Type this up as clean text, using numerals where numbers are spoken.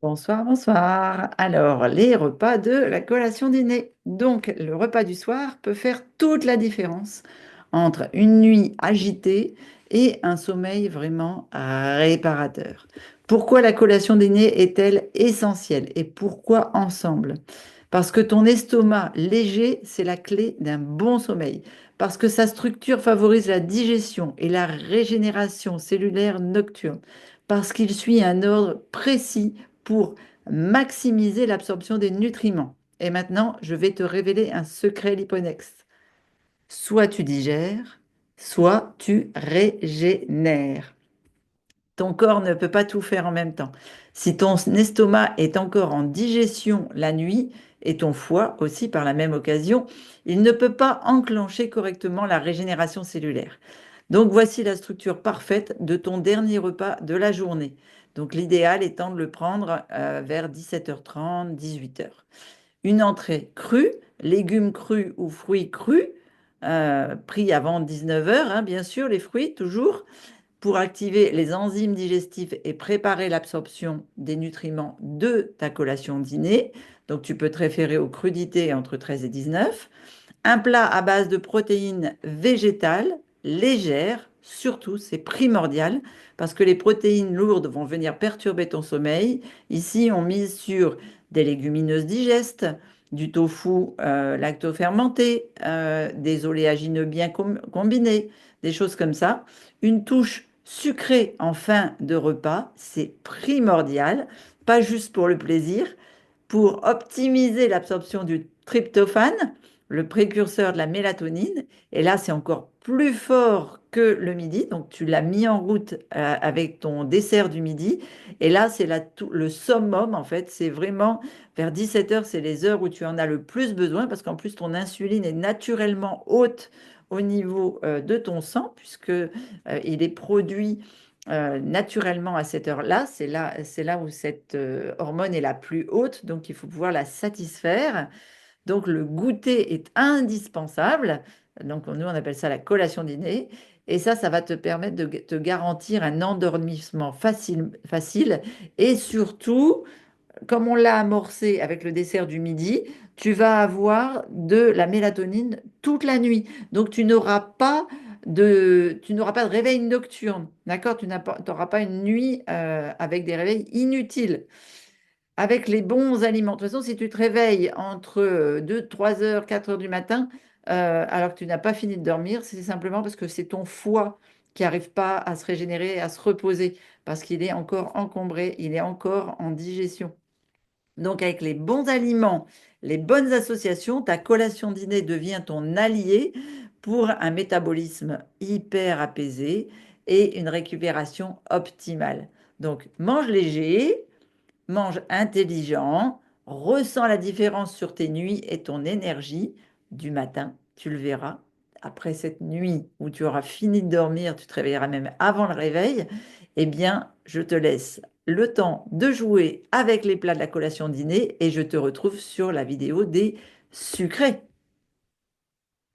Bonsoir, bonsoir. Alors, les repas de la collation dîner. Donc, le repas du soir peut faire toute la différence entre une nuit agitée et un sommeil vraiment réparateur. Pourquoi la collation dîner est-elle essentielle et pourquoi ensemble? Parce que ton estomac léger, c'est la clé d'un bon sommeil. Parce que sa structure favorise la digestion et la régénération cellulaire nocturne. Parce qu'il suit un ordre précis pour maximiser l'absorption des nutriments. Et maintenant, je vais te révéler un secret liponex. Soit tu digères, soit tu régénères. Ton corps ne peut pas tout faire en même temps. Si ton estomac est encore en digestion la nuit, et ton foie aussi par la même occasion, il ne peut pas enclencher correctement la régénération cellulaire. Donc voici la structure parfaite de ton dernier repas de la journée. Donc l'idéal étant de le prendre vers 17h30, 18h. Une entrée crue, légumes crus ou fruits crus, pris avant 19h, hein, bien sûr, les fruits toujours pour activer les enzymes digestives et préparer l'absorption des nutriments de ta collation dîner. Donc, tu peux te référer aux crudités entre 13 et 19. Un plat à base de protéines végétales, légères, surtout, c'est primordial, parce que les protéines lourdes vont venir perturber ton sommeil. Ici, on mise sur des légumineuses digestes, du tofu lactofermenté, des oléagineux bien combinés, des choses comme ça. Une touche sucrée en fin de repas, c'est primordial, pas juste pour le plaisir, pour optimiser l'absorption du tryptophane, le précurseur de la mélatonine. Et là, c'est encore plus fort que le midi. Donc, tu l'as mis en route avec ton dessert du midi. Et là, c'est le summum, en fait. C'est vraiment vers 17h, c'est les heures où tu en as le plus besoin parce qu'en plus, ton insuline est naturellement haute au niveau de ton sang puisque il est produit naturellement à cette heure-là. C'est là où cette hormone est la plus haute, donc il faut pouvoir la satisfaire. Donc le goûter est indispensable. Donc nous, on appelle ça la collation dîner. Et ça va te permettre de te garantir un endormissement facile, facile. Et surtout, comme on l'a amorcé avec le dessert du midi, tu vas avoir de la mélatonine toute la nuit. Donc tu n'auras pas de réveil nocturne. D'accord? Tu n'auras pas une nuit avec des réveils inutiles. Avec les bons aliments. De toute façon, si tu te réveilles entre 2, 3 heures, 4 heures du matin, alors que tu n'as pas fini de dormir, c'est simplement parce que c'est ton foie qui n'arrive pas à se régénérer, à se reposer, parce qu'il est encore encombré, il est encore en digestion. Donc, avec les bons aliments, les bonnes associations, ta collation dîner devient ton allié pour un métabolisme hyper apaisé et une récupération optimale. Donc, mange léger, mange intelligent, ressens la différence sur tes nuits et ton énergie du matin, tu le verras. Après cette nuit où tu auras fini de dormir, tu te réveilleras même avant le réveil, eh bien, je te laisse le temps de jouer avec les plats de la collation dîner et je te retrouve sur la vidéo des sucrés.